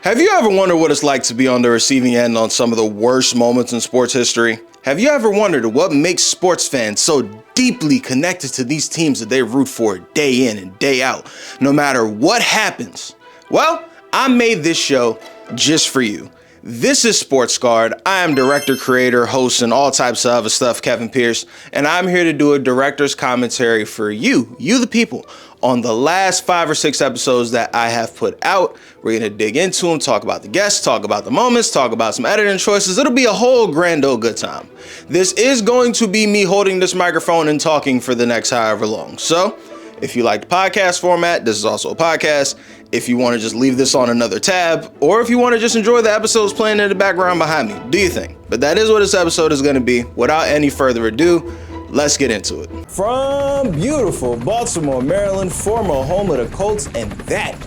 Have you ever wondered what it's like to be on the receiving end on some of the worst moments in sports history? Have you ever wondered what makes sports fans so deeply connected to these teams that they root for day in and day out, no matter what happens? Well, I made this show just for you. This is Sports Guard. I am director, creator, host, and all types of other stuff, Kevin Pearce, and I'm here to do a director's commentary for you the people, on the last 5 or 6 episodes that I have put out. We're going to dig into them, talk about the guests, talk about the moments, talk about some editing choices. It'll be a whole grand old good time. This is going to be me holding this microphone and talking for the next however long. So if you like the podcast format, this is also a podcast. If you want to just leave this on another tab, or if you want to just enjoy the episodes playing in the background behind me, do your thing. But that is what this episode is going to be. Without any further ado, let's get into it. From beautiful Baltimore, Maryland, former home of the Colts, and that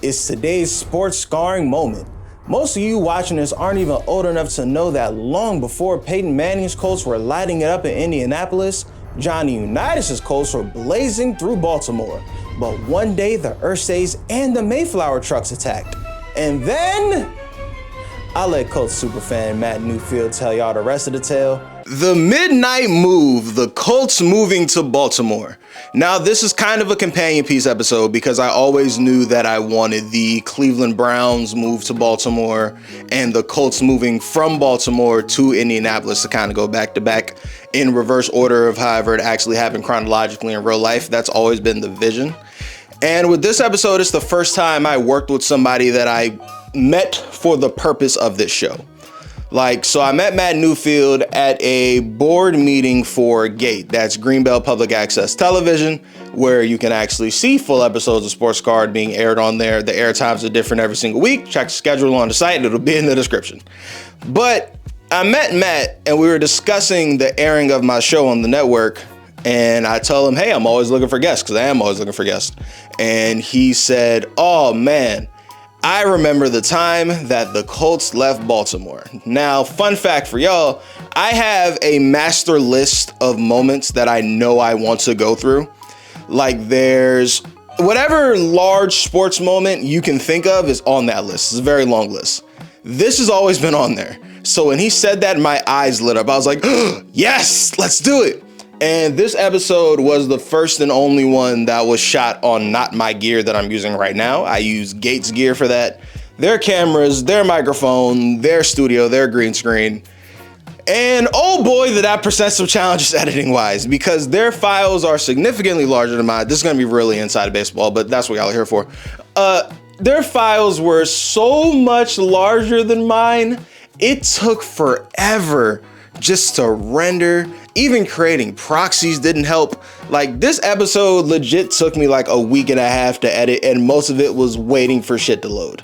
is today's sports scarring moment. Most of you watching this aren't even old enough to know that long before Peyton Manning's Colts were lighting it up in Indianapolis, Johnny Unitas' Colts were blazing through Baltimore. But one day the Ursays and the Mayflower trucks attacked. And then I'll let Colts superfan Matt Newfield tell y'all the rest of the tale. The midnight move, the Colts moving to Baltimore. Now, this is kind of a companion piece episode because I always knew that I wanted the Cleveland Browns move to Baltimore and the Colts moving from Baltimore to Indianapolis to kind of go back to back in reverse order of however it actually happened chronologically in real life. That's always been the vision. And with this episode, it's the first time I worked with somebody that I met for the purpose of this show. So I met Matt Newfield at a board meeting for GATE. That's Greenbelt Public Access Television, where you can actually see full episodes of Sports Card being aired on there. The air times are different every single week. Check the schedule on the site. It'll be in the description. But I met Matt and we were discussing the airing of my show on the network. And I told him, hey, I'm always looking for guests, because I am always looking for guests. And he said, oh man, I remember the time that the Colts left Baltimore. Now, fun fact for y'all, I have a master list of moments that I know I want to go through. There's whatever large sports moment you can think of is on that list. It's a very long list. This has always been on there. So when he said that, my eyes lit up. I was like, oh, yes, let's do it. And this episode was the first and only one that was shot on not my gear that I'm using right now. I use Gates gear for that. Their cameras, their microphone, their studio, their green screen. And oh boy, did that present some challenges editing wise, because their files are significantly larger than mine. This is going to be really inside of baseball, but that's what y'all are here for. Their files were so much larger than mine. It took forever just to render. Even creating proxies didn't help. This episode legit took me a week and a half to edit, and most of it was waiting for shit to load.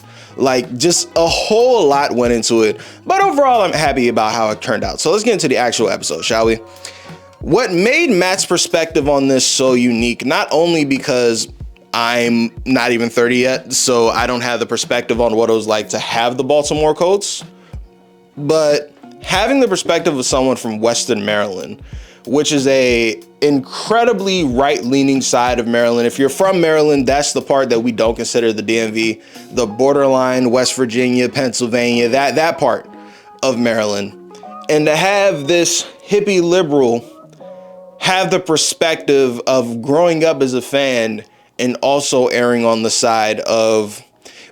Just a whole lot went into it. But overall, I'm happy about how it turned out. So let's get into the actual episode, shall we? What made Matt's perspective on this so unique, not only because I'm not even 30 yet, so I don't have the perspective on what it was like to have the Baltimore Colts, but having the perspective of someone from Western Maryland, which is a incredibly right-leaning side of Maryland. If you're from Maryland, that's the part that we don't consider the DMV, the borderline West Virginia, Pennsylvania, that part of Maryland. And to have this hippie liberal have the perspective of growing up as a fan and also erring on the side of,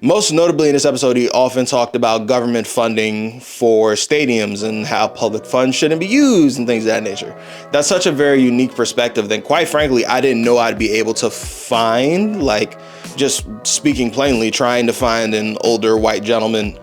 most notably in this episode, he often talked about government funding for stadiums and how public funds shouldn't be used and things of that nature. That's such a very unique perspective that, quite frankly, I didn't know I'd be able to find. Just speaking plainly, trying to find an older white gentleman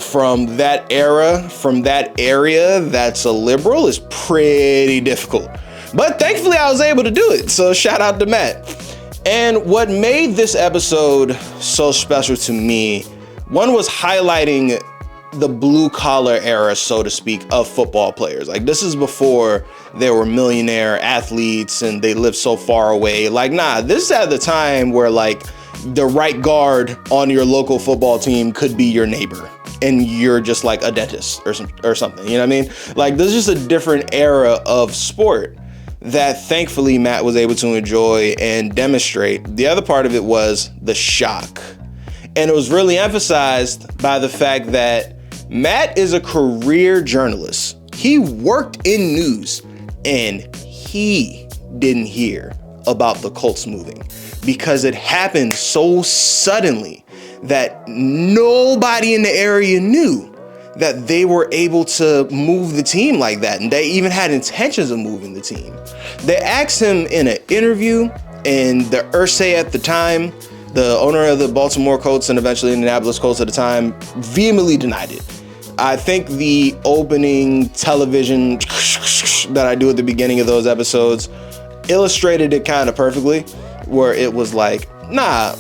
from that era, from that area that's a liberal is pretty difficult. But thankfully, I was able to do it. So shout out to Matt. And what made this episode so special to me, one was highlighting the blue collar era, so to speak, of football players. This is before there were millionaire athletes and they lived so far away. This is at the time where the right guard on your local football team could be your neighbor and you're just a dentist or something. You know what I mean? This is just a different era of sport that thankfully Matt was able to enjoy and demonstrate. The other part of it was the shock And it was really emphasized by the fact that Matt is a career journalist. He worked in news, and he didn't hear about the Colts moving because it happened so suddenly that nobody in the area knew that they were able to move the team like that, and they even had intentions of moving the team. They asked him in an interview, and the Irsay at the time, the owner of the Baltimore Colts and eventually Indianapolis Colts at the time, vehemently denied it. I think the opening television that I do at the beginning of those episodes illustrated it kind of perfectly, where it was like, nah,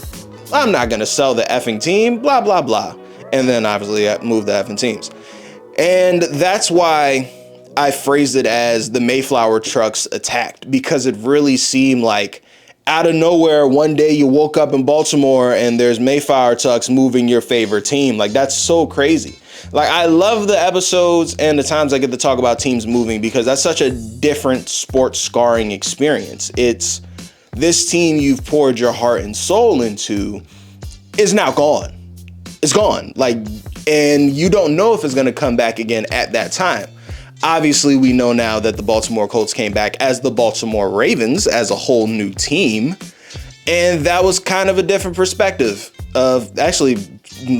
I'm not gonna sell the effing team, blah, blah, blah. And then obviously I moved the effing teams. And that's why I phrased it as the Mayflower trucks attacked, because it really seemed like out of nowhere, one day you woke up in Baltimore and there's Mayflower trucks moving your favorite team. Like, that's so crazy. Like, I love the episodes and the times I get to talk about teams moving, because that's such a different sports scarring experience. It's this team you've poured your heart and soul into is now gone. It's gone. Like, and you don't know if it's going to come back again at that time. Obviously, we know now that the Baltimore Colts came back as the Baltimore Ravens, as a whole new team. And that was kind of a different perspective of, actually,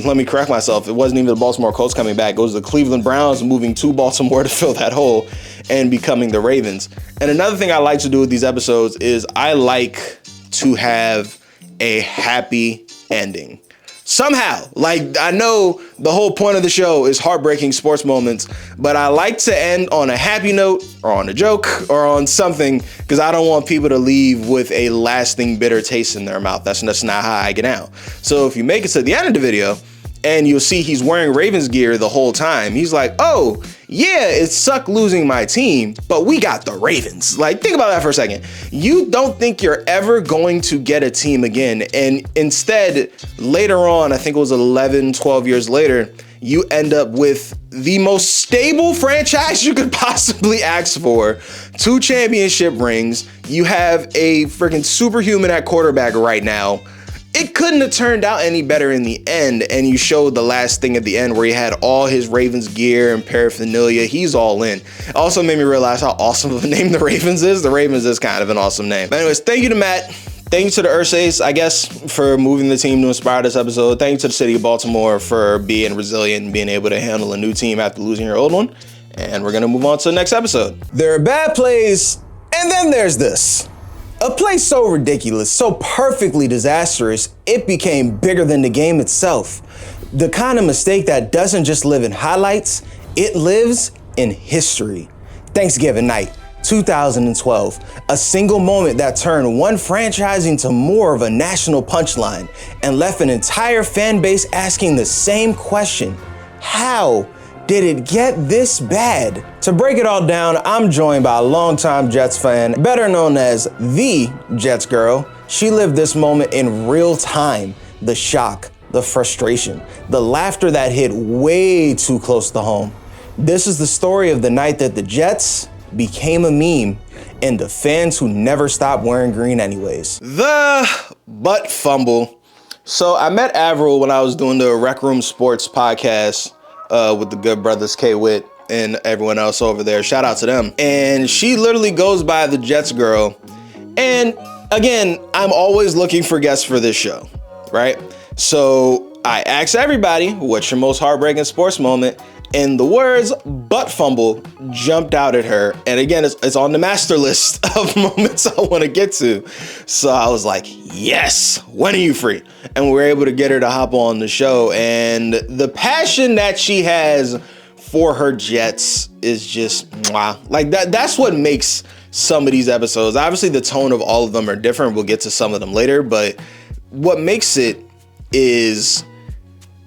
let me correct myself. It wasn't even the Baltimore Colts coming back. It was the Cleveland Browns moving to Baltimore to fill that hole and becoming the Ravens. And another thing I like to do with these episodes is I like to have a happy ending. Somehow, like, I know the whole point of the show is heartbreaking sports moments, but I like to end on a happy note or on a joke or on something, because I don't want people to leave with a lasting bitter taste in their mouth. That's not how I get out. So if you make it to the end of the video and you'll see he's wearing Ravens gear the whole time, he's like, oh, yeah, it sucked losing my team, but we got the Ravens. Like, think about that for a second. You don't think you're ever going to get a team again. And instead, later on, I think it was 11, 12 years later, you end up with the most stable franchise you could possibly ask for. 2 championship rings. You have a freaking superhuman at quarterback right now. It couldn't have turned out any better in the end, and you showed the last thing at the end where he had all his Ravens gear and paraphernalia. He's all in. It also made me realize how awesome of a name the Ravens is. The Ravens is kind of an awesome name. But anyways, thank you to Matt. Thank you to the Irsays, I guess, for moving the team to inspire this episode. Thank you to the city of Baltimore for being resilient and being able to handle a new team after losing your old one. And we're going to move on to the next episode. There are bad plays, and then there's this. A play so ridiculous, so perfectly disastrous, it became bigger than the game itself. The kind of mistake that doesn't just live in highlights, it lives in history. Thanksgiving night, 2012, a single moment that turned one franchise into more of a national punchline and left an entire fan base asking the same question: how did it get this bad? To break it all down, I'm joined by a longtime Jets fan, better known as the Jets girl. She lived this moment in real time. The shock, the frustration, the laughter that hit way too close to home. This is the story of the night that the Jets became a meme and the fans who never stopped wearing green anyways. The butt fumble. So I met Avril when I was doing the Rec Room Sports podcast with the good brothers K-Witt and everyone else over there. Shout out to them. And she literally goes by the Jets girl. And again, I'm always looking for guests for this show, right? So I asked everybody, what's your most heartbreaking sports moment? And the words butt fumble jumped out at her. And again, it's on the master list of moments I want to get to. So I was like, yes, when are you free? And we were able to get her to hop on the show. And the passion that she has for her Jets is just, wow. Like that's what makes some of these episodes. Obviously, the tone of all of them are different. We'll get to some of them later. But what makes it is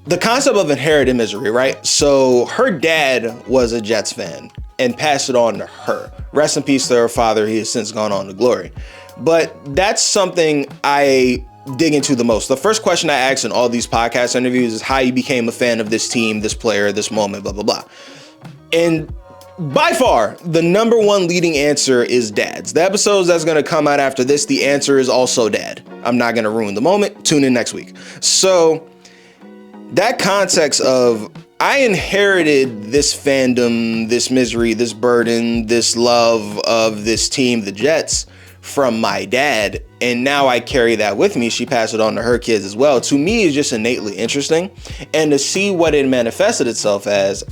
the concept of inherited misery, right? So her dad was a Jets fan and passed it on to her. Rest in peace to her father. He has since gone on to glory. But that's something I dig into the most. The first question I ask in all these podcast interviews is how you became a fan of this team, this player, this moment, blah, blah, blah. And by far, the number one leading answer is dads. The episodes that's going to come out after this, the answer is also dad. I'm not going to ruin the moment. Tune in next week. So that context of I inherited this fandom, this misery, this burden, this love of this team, the Jets, from my dad, and now I carry that with me. She passed it on to her kids as well. To me, it's just innately interesting, and to see what it manifested itself as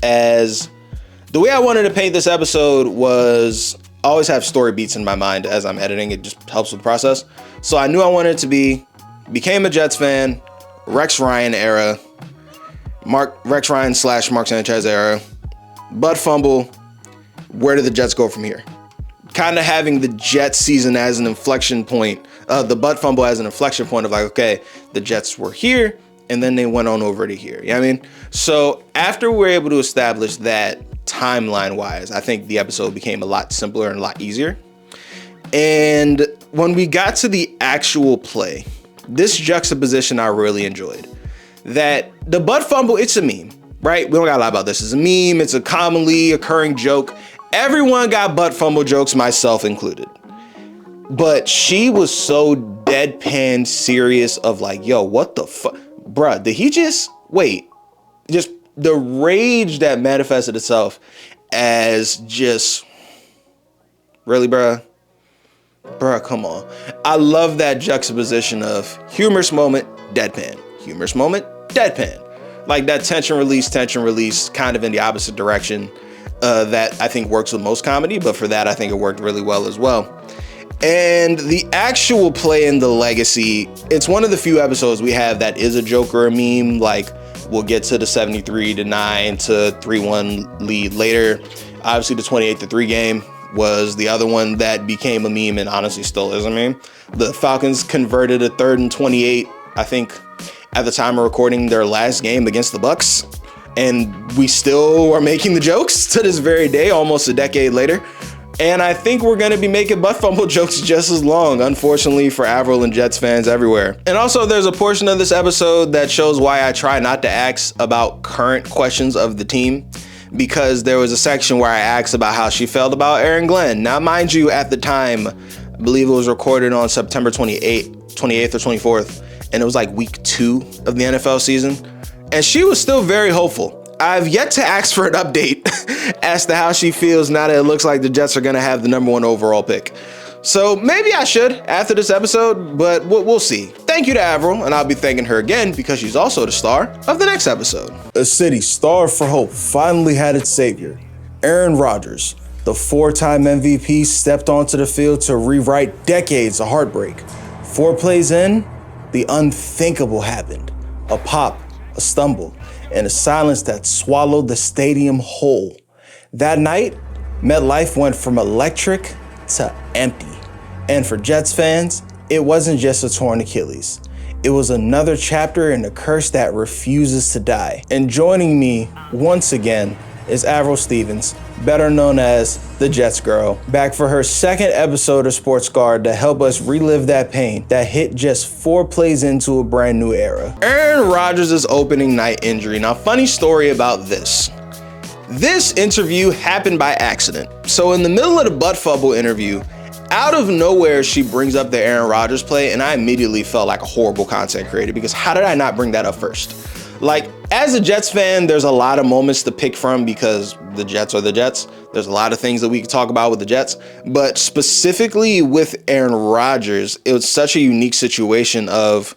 the way I wanted to paint this episode was I always have story beats in my mind as I'm editing. It just helps with the process. So I knew I wanted it to became a Jets fan, Rex Ryan era, Rex Ryan / Mark Sanchez era, butt fumble. Where do the Jets go from here? Kind of having the Jets season as an inflection point, the butt fumble as an inflection point of like, okay, the Jets were here and then they went on over to here. You know what I mean? So after we're able to establish that timeline wise, I think the episode became a lot simpler and a lot easier. And when we got to the actual play, this juxtaposition I really enjoyed. That the butt fumble, it's a meme, right? We don't gotta lie about this. It's a meme. It's a commonly occurring joke. Everyone got butt fumble jokes, myself included. But she was so deadpan serious of like, yo, what the fuck? Bruh, did he just, wait, just the rage that manifested itself as just, really, bruh? Bruh, come on. I love that juxtaposition of humorous moment, deadpan. Humorous moment, deadpan. Like that tension release, kind of in the opposite direction. That I think works with most comedy, but for that I think it worked really well as well. And the actual play in the legacy, it's one of the few episodes we have that is a joke or a meme. Like we'll get to the 73-9 to 3-1 lead later. Obviously the 28-3 game was the other one that became a meme and honestly still is a meme. The Falcons converted a 3rd and 28, I think at the time of recording, their last game against the Bucks. And we still are making the jokes to this very day, almost a decade later. And I think we're going to be making butt fumble jokes just as long, unfortunately, for Avril and Jets fans everywhere. And also, there's a portion of this episode that shows why I try not to ask about current questions of the team, because there was a section where I asked about how she felt about Aaron Glenn. Now, mind you, at the time, I believe it was recorded on September 28th or 24th, and it was like week 2 of the NFL season. And she was still very hopeful. I've yet to ask for an update as to how she feels now that it looks like the Jets are going to have the number 1 overall pick. So maybe I should after this episode, but we'll see. Thank you to Avril, and I'll be thanking her again because she's also the star of the next episode. A city starved for hope finally had its savior. Aaron Rodgers, the 4-time MVP, stepped onto the field to rewrite decades of heartbreak. 4 plays in, the unthinkable happened. A pop, a stumble, and a silence that swallowed the stadium whole. That night, MetLife went from electric to empty. And for Jets fans, it wasn't just a torn Achilles. It was another chapter in a curse that refuses to die. And joining me once again is Avril Stevens, better known as the Jets Girl, back for her 2nd episode of Sports Guard to help us relive that pain that hit just 4 plays into a brand new era. Aaron Rodgers' opening night injury. Now, funny story about this. This interview happened by accident. So in the middle of the butt fumble interview, out of nowhere, she brings up the Aaron Rodgers play, and I immediately felt like a horrible content creator because how did I not bring that up first? Like, as a Jets fan, there's a lot of moments to pick from because the Jets are the Jets. There's a lot of things that we can talk about with the Jets, but specifically with Aaron Rodgers, it was such a unique situation of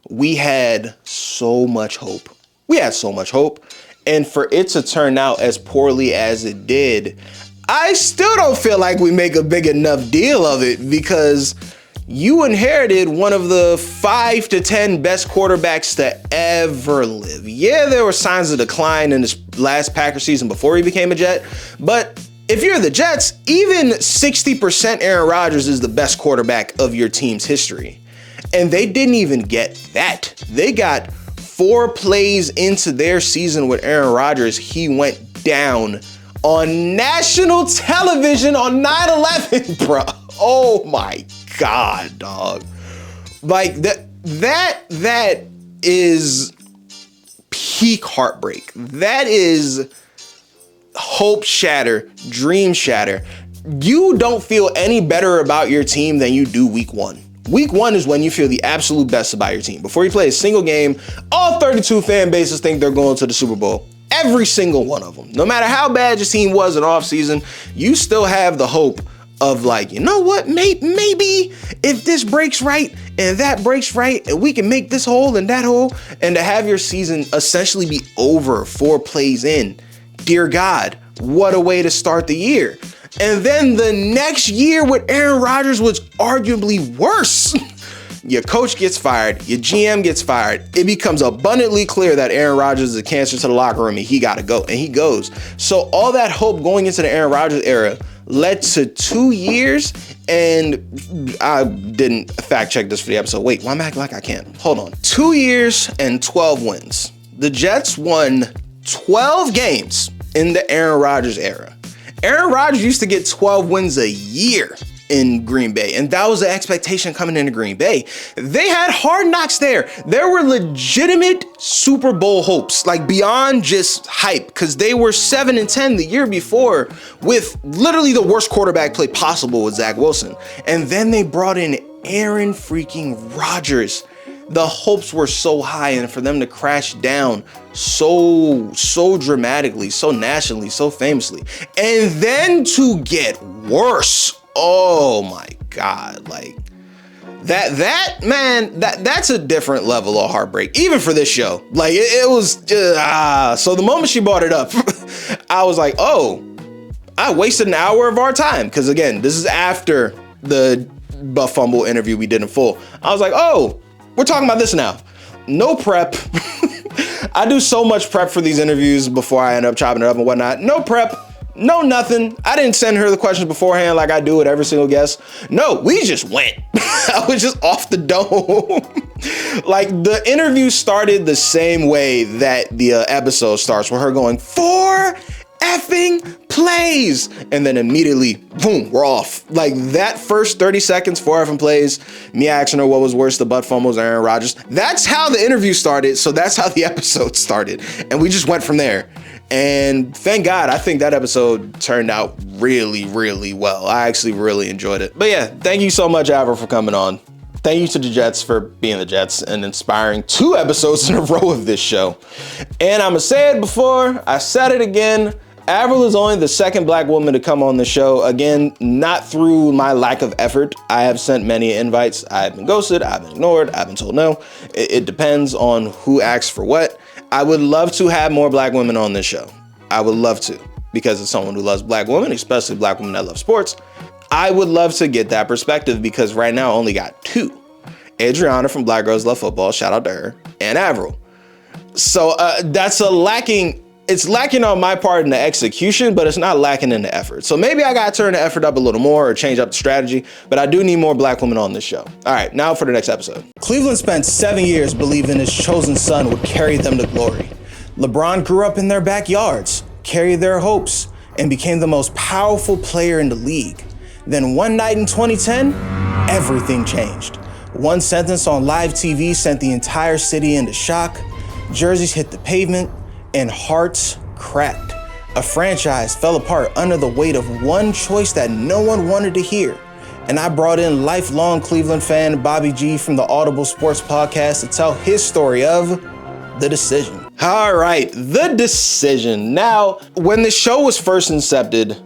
we had so much hope. And for it to turn out as poorly as it did, I still don't feel like we make a big enough deal of it because you inherited one of the 5 to 10 best quarterbacks to ever live. Yeah, there were signs of decline in his last Packers season before he became a Jet, but if you're the Jets, even 60% Aaron Rodgers is the best quarterback of your team's history. And they didn't even get that. They got 4 plays into their season with Aaron Rodgers, he went down on national television on 9/11, bro. Oh my God, dog. Like that is peak heartbreak. That is hope shatter, dream shatter. You don't feel any better about your team than you do week 1. Week 1 is when you feel the absolute best about your team. Before you play a single game, all 32 fan bases think they're going to the Super Bowl. Every single one of them. No matter how bad your team was in off season, you still have the hope of like, you know what, maybe if this breaks right and that breaks right and we can make this hole and that hole, and to have your season essentially be over 4 plays in. Dear God, what a way to start the year. And then the next year with Aaron Rodgers was arguably worse. Your coach gets fired, your GM gets fired. It becomes abundantly clear that Aaron Rodgers is a cancer to the locker room and he gotta go, and he goes. So all that hope going into the Aaron Rodgers era led to 2 years, and I didn't fact check this for the episode. Wait, why am I acting like I can't? Hold on. 2 years and 12 wins. The Jets won 12 games in the Aaron Rodgers era. Aaron Rodgers used to get 12 wins a year in Green Bay, and that was the expectation coming into Green Bay. They had hard knocks there. There were legitimate Super Bowl hopes, like beyond just hype, because they were 7-10 the year before with literally the worst quarterback play possible with Zach Wilson. And then they brought in Aaron freaking Rodgers. The hopes were so high, and for them to crash down so dramatically, so nationally, so famously, and then to get worse. Oh my God, like that's a different level of heartbreak, even for this show. Like it was just, so the moment she brought it up, I was like, oh, I wasted an hour of our time. Cause again, this is after the Buff Fumble interview we did in full. I was like, oh, we're talking about this now. No prep. I do so much prep for these interviews before I end up chopping it up and whatnot. No prep. No, nothing. I didn't send her the questions beforehand like I do with every single guest. No, we just went. I was just off the dome. Like the interview started the same way that the episode starts, with her going 4 effing plays, and then immediately, boom, we're off. Like that first 30 seconds, 4 effing plays, me asking her what was worse, the butt fumbles, Aaron Rodgers. That's how the interview started, so that's how the episode started, and we just went from there. And thank God, I think that episode turned out really, really well. I actually really enjoyed it. But yeah, thank you so much, Avril, for coming on. Thank you to the Jets for being the Jets and inspiring 2 episodes in a row of this show. And I'm gonna say it before, I said it again, Avril is only the 2nd Black woman to come on the show. Again, not through my lack of effort. I have sent many invites. I've been ghosted, I've been ignored, I've been told no. It depends on who asks for what. I would love to have more Black women on this show. I would love to, because as someone who loves Black women, especially Black women that love sports, I would love to get that perspective, because right now I only got 2. Adriana from Black Girls Love Football, shout out to her, and Avril. So that's it's lacking on my part in the execution, but it's not lacking in the effort. So maybe I gotta turn the effort up a little more or change up the strategy, but I do need more Black women on this show. All right, now for the next episode. Cleveland spent 7 years believing his chosen son would carry them to glory. LeBron grew up in their backyards, carried their hopes, and became the most powerful player in the league. Then one night in 2010, everything changed. One sentence on live TV sent the entire city into shock. Jerseys hit the pavement, and hearts cracked. A franchise fell apart under the weight of one choice that no one wanted to hear. And I brought in lifelong Cleveland fan Bobby G from the Audible Sports Podcast to tell his story of The Decision. All right, The Decision. Now, when the show was first incepted,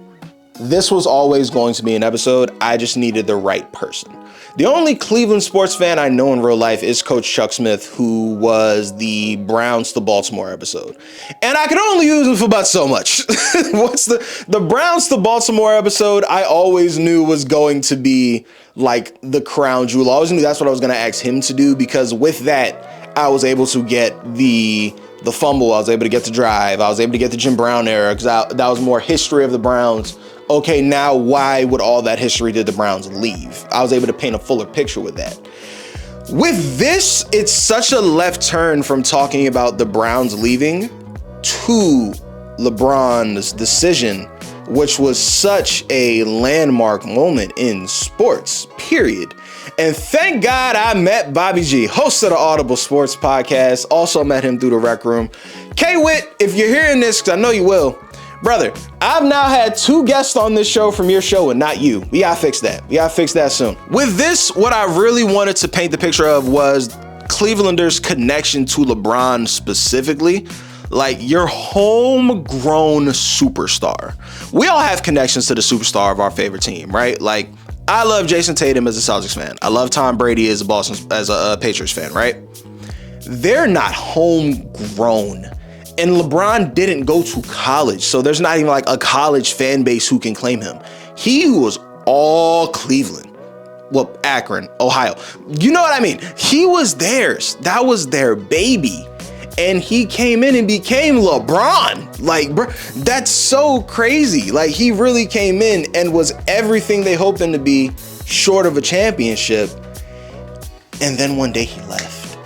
this was always going to be an episode. I just needed the right person. The only Cleveland sports fan I know in real life is Coach Chuck Smith, who was the Browns to Baltimore episode. And I could only use him for about so much. The Browns to Baltimore episode, I always knew was going to be like the crown jewel. I always knew that's what I was going to ask him to do, because with that, I was able to get the fumble. I was able to get the drive. I was able to get the Jim Brown era, because that was more history of the Browns. Okay, now why would all that history did the Browns leave? I was able to paint a fuller picture with that. With this, it's such a left turn from talking about the Browns leaving to LeBron's decision, which was such a landmark moment in sports, period. And thank God I met Bobby G, host of the Audible Sports Podcast. Also met him through the Rec Room. K-Wit, if you're hearing this, because I know you will, Brother, I've now had 2 guests on this show from your show and not you. We gotta fix that. We gotta fix that soon. With this, what I really wanted to paint the picture of was Clevelanders' connection to LeBron specifically. Like your homegrown superstar. We all have connections to the superstar of our favorite team, right? Like I love Jason Tatum as a Celtics fan. I love Tom Brady as a Patriots fan, right? They're not homegrown. And LeBron didn't go to college, so there's not even like a college fan base who can claim him. He was all Cleveland. Well, Akron, Ohio. You know what I mean? He was theirs. That was their baby. And he came in and became LeBron. Like, bro, that's so crazy. Like, he really came in and was everything they hoped him to be, short of a championship. And then one day he left.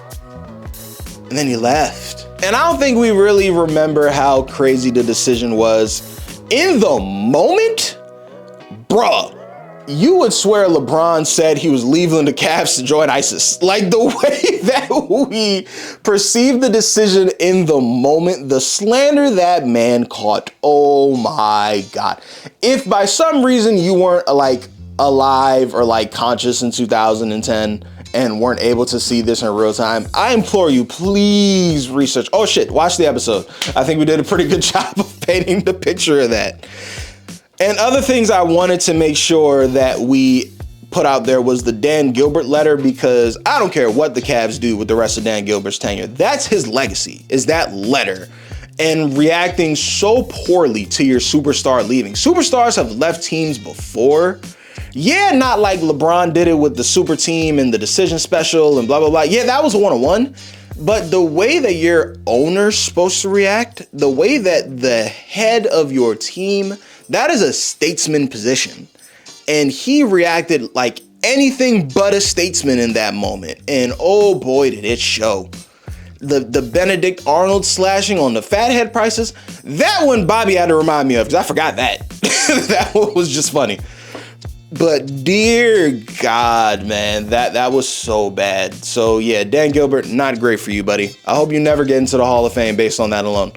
And then he left. And I don't think we really remember how crazy the decision was. In the moment, bruh, you would swear LeBron said he was leaving the Cavs to join ISIS. Like the way that we perceived the decision in the moment, the slander that man caught, oh my God. If by some reason you weren't like alive or like conscious in 2010, and weren't able to see this in real time, I implore you, please research. Oh shit, watch the episode. I think we did a pretty good job of painting the picture of that. And other things I wanted to make sure that we put out there was the Dan Gilbert letter, because I don't care what the Cavs do with the rest of Dan Gilbert's tenure. That's his legacy, is that letter. And reacting so poorly to your superstar leaving. Superstars have left teams before. Yeah, not like LeBron did it with the super team and the decision special and blah, blah, blah. Yeah, that was a one-on-one. But the way that your owner's supposed to react, the way that the head of your team, that is a statesman position. And he reacted like anything but a statesman in that moment. And oh boy, did it show. The Benedict Arnold slashing on the fathead prices, that one Bobby had to remind me of, because I forgot that. That one was just funny. But dear God, man, that was so bad. So yeah, Dan Gilbert, not great for you, buddy. I hope you never get into the Hall of Fame based on that alone.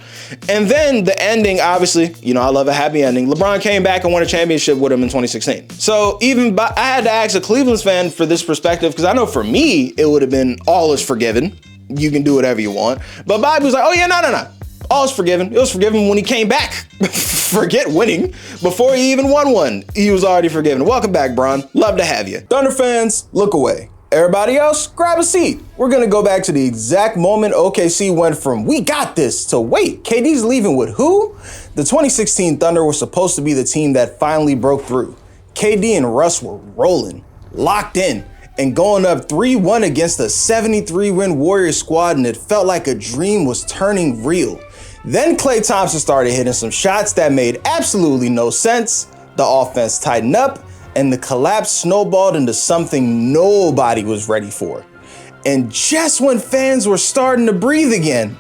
And then the ending, obviously, you know, I love a happy ending. LeBron came back and won a championship with him in 2016. So I had to ask a Cleveland fan for this perspective, because I know for me, it would have been all is forgiven. You can do whatever you want. But Bobby was like, oh yeah, no. All is forgiven. It was forgiven when he came back. Forget winning. Before he even won one, he was already forgiven. Welcome back, Bron. Love to have you. Thunder fans, look away. Everybody else, grab a seat. We're going to go back to the exact moment OKC went from "we got this" to "wait, KD's leaving with who?" The 2016 Thunder were supposed to be the team that finally broke through. KD and Russ were rolling, locked in, and going up 3-1 against a 73-win Warriors squad, and it felt like a dream was turning real. Then Klay Thompson started hitting some shots that made absolutely no sense. The offense tightened up, and the collapse snowballed into something nobody was ready for. And just when fans were starting to breathe again,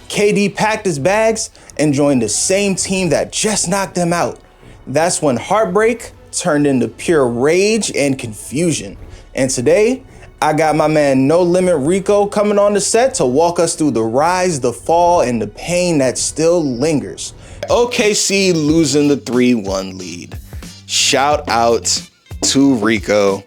KD packed his bags and joined the same team that just knocked him out. That's when Heartbreak turned into pure rage and confusion. And today, I got my man No Limit Rico coming on the set to walk us through the rise, the fall, and the pain that still lingers. OKC losing the 3-1 lead. Shout out to Rico.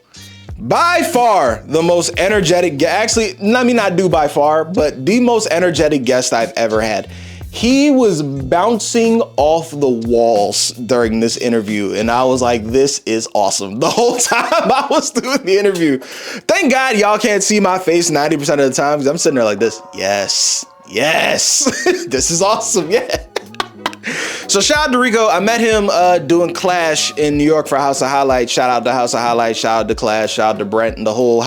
By far the most energetic, actually, let me not do by far, but the most energetic guest I've ever had. He was bouncing off the walls during this interview, and I was like, this is awesome. The whole time I was doing the interview. Thank God y'all can't see my face 90% of the time, because I'm sitting there like this. Yes, this is awesome, yeah. So shout out to Rico. I met him doing Clash in New York for House of Highlights. Shout out to House of Highlights, shout out to Clash, shout out to Brent and the whole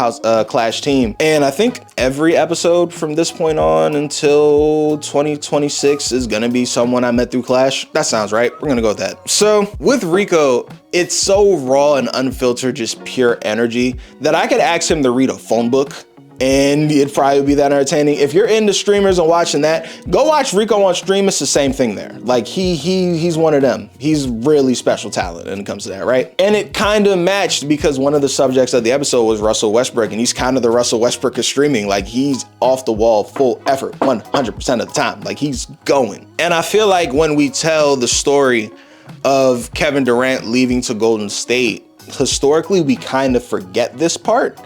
Clash team. And I think every episode from this point on until 2026 is gonna be someone I met through Clash. That sounds right. We're gonna go with that. So with Rico, it's so raw and unfiltered, just pure energy, that I could ask him to read a phone book and it'd probably be that entertaining. If you're into streamers and watching that, go watch Rico on stream. It's the same thing there. Like he's one of them. He's really special talent when it comes to that, right? And it kind of matched because one of the subjects of the episode was Russell Westbrook, and he's kind of the Russell Westbrook of streaming. Like he's off the wall, full effort, 100% of the time. Like he's going. And I feel like when we tell the story of Kevin Durant leaving to Golden State, historically, we kind of forget this part.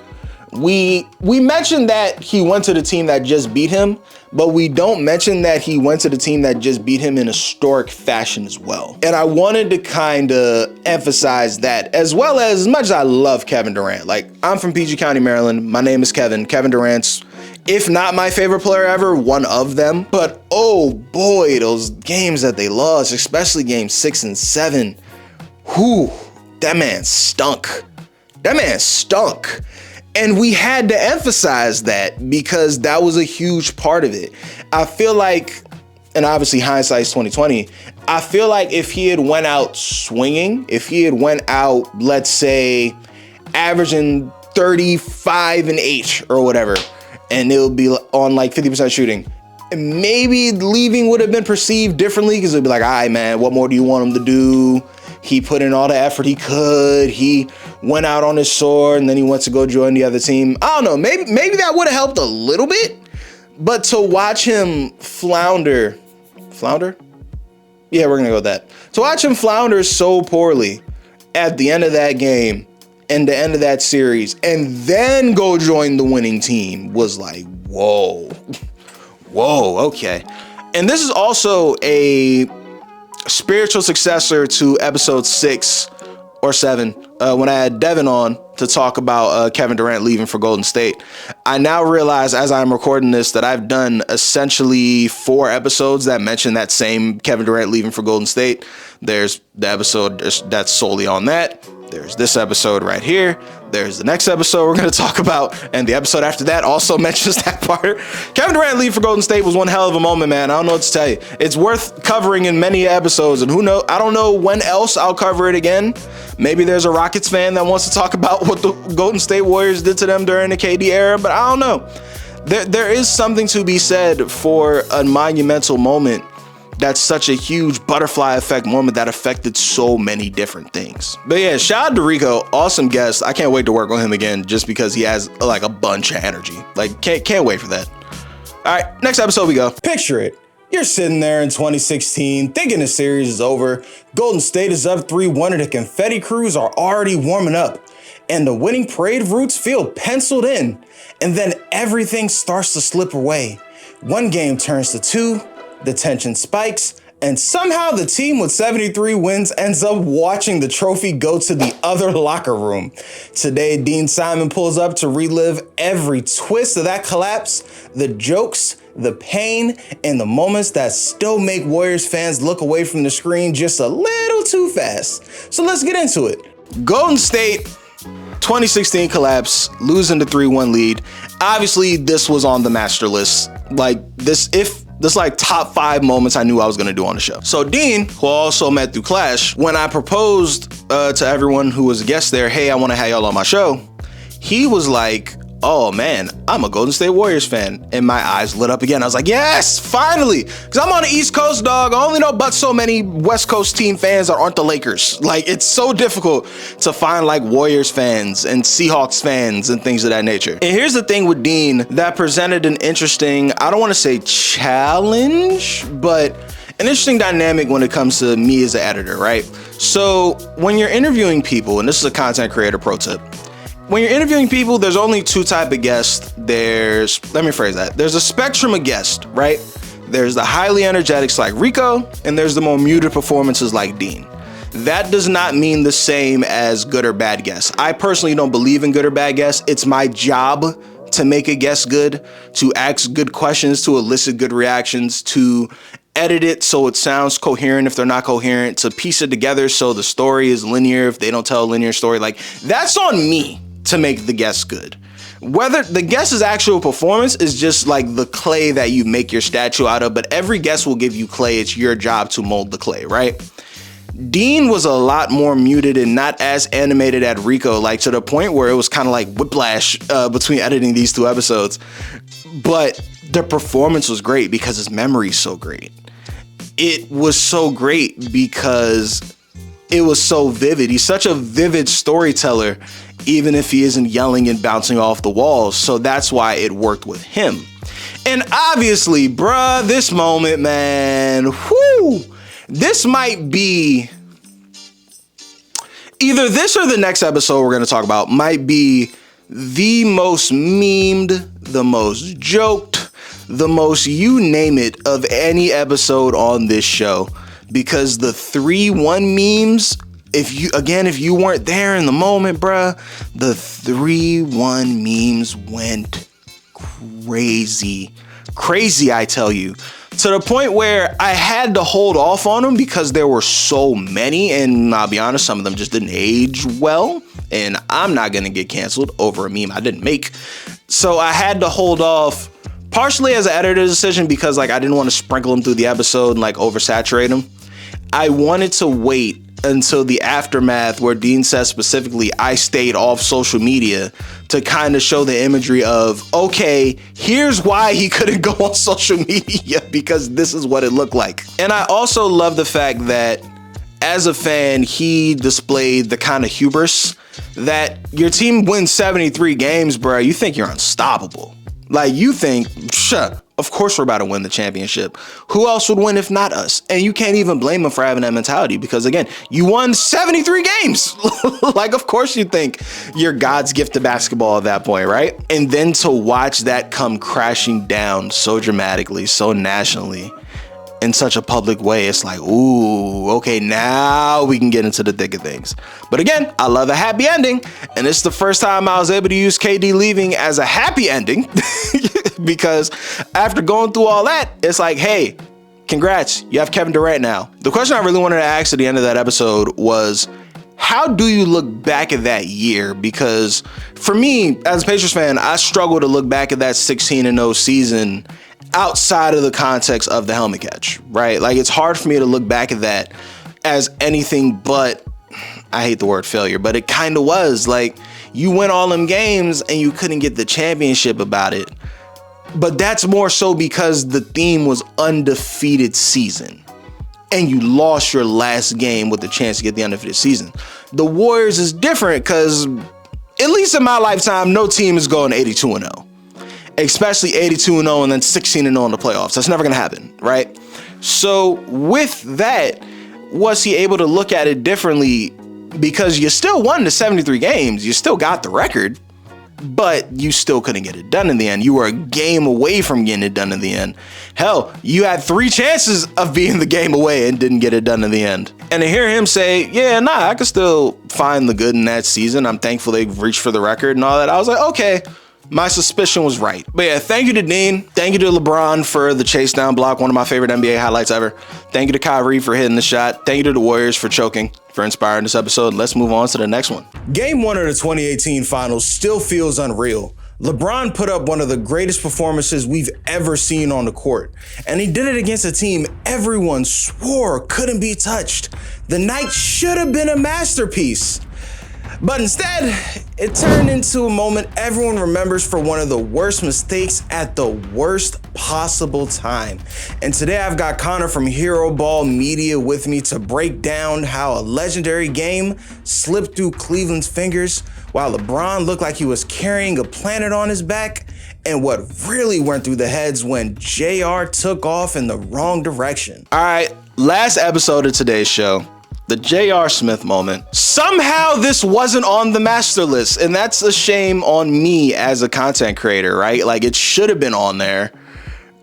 We mentioned that he went to the team that just beat him, but we don't mention that he went to the team that just beat him in historic fashion as well. And I wanted to kind of emphasize that, as well as much as I love Kevin Durant. Like, I'm from PG County, Maryland. My name is Kevin. Kevin Durant's, if not my favorite player ever, one of them. But oh boy, those games that they lost, especially games 6 and 7, whew, that man stunk. That man stunk. And we had to emphasize that because that was a huge part of it. I feel like, and obviously hindsight's 2020, I feel like if he had went out swinging, if he had went out, let's say, averaging 35 and 8 or whatever, and it would be on like 50% shooting, maybe leaving would have been perceived differently because it'd be like, all right, man, what more do you want him to do? He put in all the effort he could. He went out on his sword and then he went to go join the other team. I don't know. Maybe that would have helped a little bit, but to watch him flounder? Yeah, we're going to go with that. To watch him flounder so poorly at the end of that game and the end of that series and then go join the winning team was like, whoa, okay. And this is also a spiritual successor to episode 6 or 7 when I had Devin on to talk about Kevin Durant leaving for Golden State. I now realize as I'm recording this that I've done essentially 4 episodes that mention that same Kevin Durant leaving for Golden State. There's the episode that's solely on that. There's this episode right here. There's the next episode we're going to talk about. And the episode after that also mentions that part. Kevin Durant leave for Golden State was one hell of a moment, man. I don't know what to tell you. It's worth covering in many episodes. And who knows? I don't know when else I'll cover it again. Maybe there's a Rockets fan that wants to talk about what the Golden State Warriors did to them during the KD era. But I don't know. There is something to be said for a monumental moment that's such a huge butterfly effect moment that affected so many different things. But yeah, shout out to Rico, awesome guest. I can't wait to work with him again just because he has like a bunch of energy. Like can't wait for that. All right, next episode we go. Picture it. You're sitting there in 2016 thinking the series is over. Golden State is up 3-1 and the confetti crews are already warming up. And the winning parade routes feel penciled in. And then everything starts to slip away. One game turns to 2. The tension spikes, and somehow the team with 73 wins ends up watching the trophy go to the other locker room. Today, Dean Simon pulls up to relive every twist of that collapse, the jokes, the pain, and the moments that still make Warriors fans look away from the screen just a little too fast. So let's get into it. Golden State 2016 collapse, losing the 3-1 lead. Obviously, this was on the master list. Like this like top 5 moments I knew I was going to do on the show. So Dean, who I also met through Clash, when I proposed to everyone who was a guest there, hey, I want to have y'all on my show, he was like, oh man, I'm a Golden State Warriors fan. And my eyes lit up again. I was like, yes, finally. Because I'm on the East Coast, dog. I only know but so many West Coast team fans that aren't the Lakers. Like, it's so difficult to find like Warriors fans and Seahawks fans and things of that nature. And here's the thing with Dean that presented an interesting, I don't want to say challenge, but an interesting dynamic when it comes to me as an editor, right? So when you're interviewing people, and this is a content creator pro tip, when you're interviewing people, there's only 2 types of guests. There's a spectrum of guests, right? There's the highly energetics like Rico, and there's the more muted performances like Dean. That does not mean the same as good or bad guests. I personally don't believe in good or bad guests. It's my job to make a guest good, to ask good questions, to elicit good reactions, to edit it so it sounds coherent if they're not coherent, to piece it together so the story is linear if they don't tell a linear story. Like, that's on me to make the guest good. Whether the guest's actual performance is just like the clay that you make your statue out of, but every guest will give you clay. It's your job to mold the clay, right? Dean was a lot more muted and not as animated at Rico, like to the point where it was kind of like whiplash between editing these two episodes. But the performance was great because his memory's so great. It was so great because it was so vivid. He's such a vivid storyteller, even if he isn't yelling and bouncing off the walls. So that's why it worked with him. And obviously, bruh, this moment, man, whoo, this might be either this or the next episode we're going to talk about might be the most memed, the most joked, the most you name it of any episode on this show. Because the 3-1 memes, if you weren't there in the moment, bruh, the 3-1 memes went crazy, I tell you, to the point where I had to hold off on them because there were so many, and I'll be honest, some of them just didn't age well, and I'm not gonna get canceled over a meme I didn't make. So I had to hold off, partially as an editor decision, because like I didn't want to sprinkle them through the episode and like oversaturate them. I wanted to wait until the aftermath where Dean says specifically, I stayed off social media, to kind of show the imagery of, okay, here's why he couldn't go on social media, because this is what it looked like. And I also love the fact that as a fan, he displayed the kind of hubris that your team wins 73 games, bro. You think you're unstoppable. Like you think, of course we're about to win the championship. Who else would win if not us? And you can't even blame him for having that mentality because, again, you won 73 games. Like, of course you think you're God's gift to basketball at that point, right? And then to watch that come crashing down so dramatically, so nationally, in such a public way, it's like, ooh, okay, now we can get into the thick of things. But again, I love a happy ending, and it's the first time I was able to use KD leaving as a happy ending because after going through all that, it's like, hey, congrats, you have Kevin Durant now. The question I really wanted to ask at the end of that episode was, how do you look back at that year? Because for me, as a Pacers fan, I struggle to look back at that 16-0 season outside of the context of the helmet catch, right? Like, it's hard for me to look back at that as anything but, I hate the word failure, but it kind of was. Like, you win all them games and you couldn't get the championship about it. But that's more so because the theme was undefeated season. And you lost your last game with the chance to get the undefeated season. The Warriors is different because, at least in my lifetime, no team is going 82-0. Especially 82-0 and then 16-0 in the playoffs. That's never going to happen, right? So with that, was he able to look at it differently? Because you still won the 73 games. You still got the record, but you still couldn't get it done in the end. You were a game away from getting it done in the end. Hell, you had 3 chances of being the game away and didn't get it done in the end. And to hear him say, yeah, nah, I could still find the good in that season. I'm thankful they reached for the record and all that. I was like, okay. My suspicion was right. But yeah, thank you to Dean. Thank you to LeBron for the chase down block, one of my favorite NBA highlights ever. Thank you to Kyrie for hitting the shot. Thank you to the Warriors for choking, for inspiring this episode. Let's move on to the next one. Game 1 of the 2018 finals still feels unreal. LeBron put up one of the greatest performances we've ever seen on the court. And he did it against a team everyone swore couldn't be touched. The night should have been a masterpiece. But instead, it turned into a moment everyone remembers for one of the worst mistakes at the worst possible time. And today I've got Connor from Hero Ball Media with me to break down how a legendary game slipped through Cleveland's fingers while LeBron looked like he was carrying a planet on his back, and what really went through the heads when JR took off in the wrong direction. All right, last episode of today's show, the J.R. Smith moment. Somehow this wasn't on the master list, and that's a shame on me as a content creator, right? Like, it should have been on there,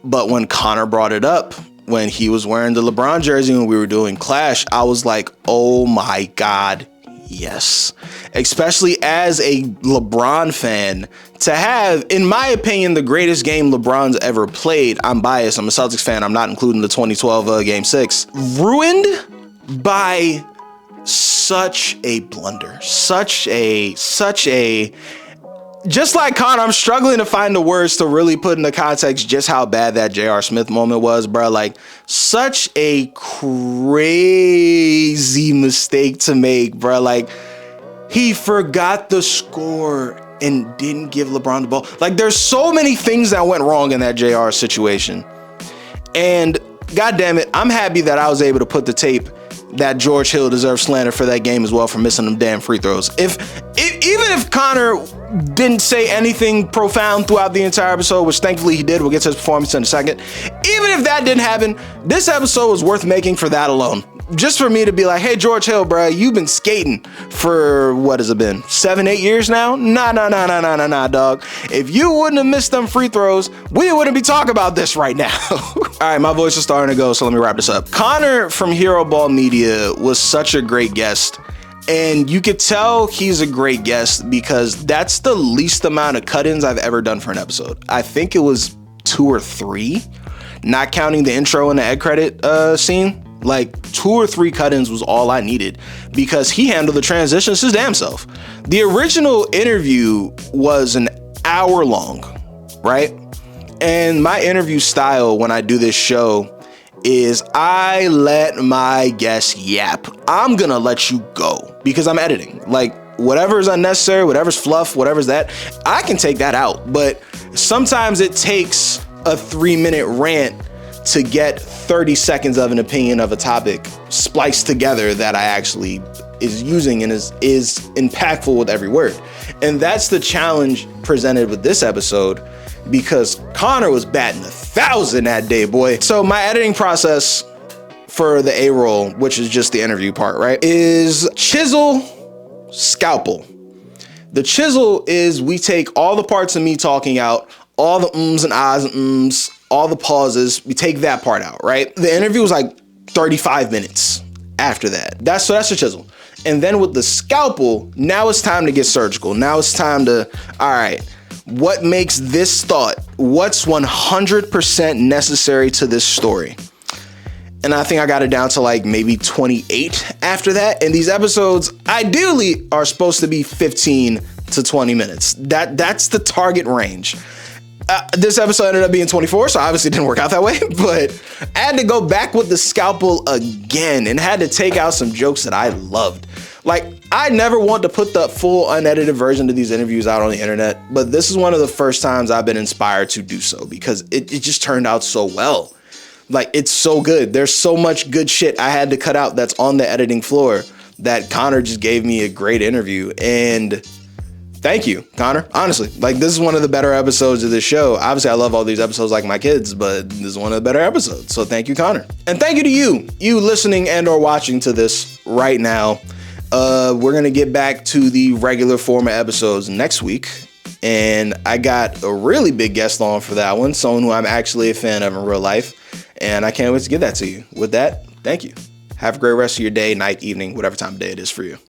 but when Connor brought it up, when he was wearing the LeBron jersey when we were doing Clash, I was like, oh my God, yes. Especially as a LeBron fan, to have, in my opinion, the greatest game LeBron's ever played. I'm biased, I'm a Celtics fan, I'm not including the 2012 Game 6. Ruined by such a blunder, such a just like Connor, I'm struggling to find the words to really put into context just how bad that J.R. Smith moment was, bro. Like, such a crazy mistake to make, bro. Like, he forgot the score and didn't give LeBron the ball. Like, there's so many things that went wrong in that JR situation. And God damn it, I'm happy that I was able to put the tape that George Hill deserves slander for that game as well for missing them damn free throws. Even if Connor didn't say anything profound throughout the entire episode, which thankfully he did, we'll get to his performance in a second. Even if that didn't happen, this episode was worth making for that alone. Just for me to be like, hey, George Hill, bro, you've been skating for, what has it been, 7-8 years now? Nah, dog. If you wouldn't have missed them free throws, we wouldn't be talking about this right now. All right, my voice is starting to go, so let me wrap this up. Connor from Hero Ball Media was such a great guest. And you could tell he's a great guest because that's the least amount of cut-ins I've ever done for an episode. I think it was 2 or 3, not counting the intro and the end credit scene. Like 2 or 3 cut-ins was all I needed because he handled the transitions his damn self. The original interview was an hour long, right? And my interview style when I do this show is I let my guests yap. I'm gonna let you go because I'm editing. Like whatever is unnecessary, whatever's fluff, whatever's that, I can take that out. But sometimes it takes a 3-minute rant to get 30 seconds of an opinion of a topic spliced together that I actually is using and is impactful with every word. And that's the challenge presented with this episode because Connor was batting 1,000 that day, boy. So my editing process for the A-roll, which is just the interview part, right, is chisel, scalpel. The chisel is we take all the parts of me talking out, all the ums and ahs and ums, all the pauses, we take that part out, right? The interview was like 35 minutes after that. That's the chisel. And then with the scalpel, now it's time to get surgical. Now it's time to, all right, what makes this thought? What's 100% necessary to this story? And I think I got it down to like maybe 28 after that. And these episodes ideally are supposed to be 15 to 20 minutes. That's the target range. This episode ended up being 24, so obviously it didn't work out that way, but I had to go back with the scalpel again and had to take out some jokes that I loved. Like, I never want to put the full unedited version of these interviews out on the internet, but this is one of the first times I've been inspired to do so because it just turned out so well. Like, it's so good. There's so much good shit I had to cut out that's on the editing floor that Connor just gave me a great interview. And thank you, Connor. Honestly, like this is one of the better episodes of this show. Obviously, I love all these episodes like my kids, but this is one of the better episodes. So thank you, Connor. And thank you to you listening and or watching to this right now. We're going to get back to the regular form of episodes next week. And I got a really big guest on for that one, someone who I'm actually a fan of in real life. And I can't wait to get that to you. With that, thank you. Have a great rest of your day, night, evening, whatever time of day it is for you.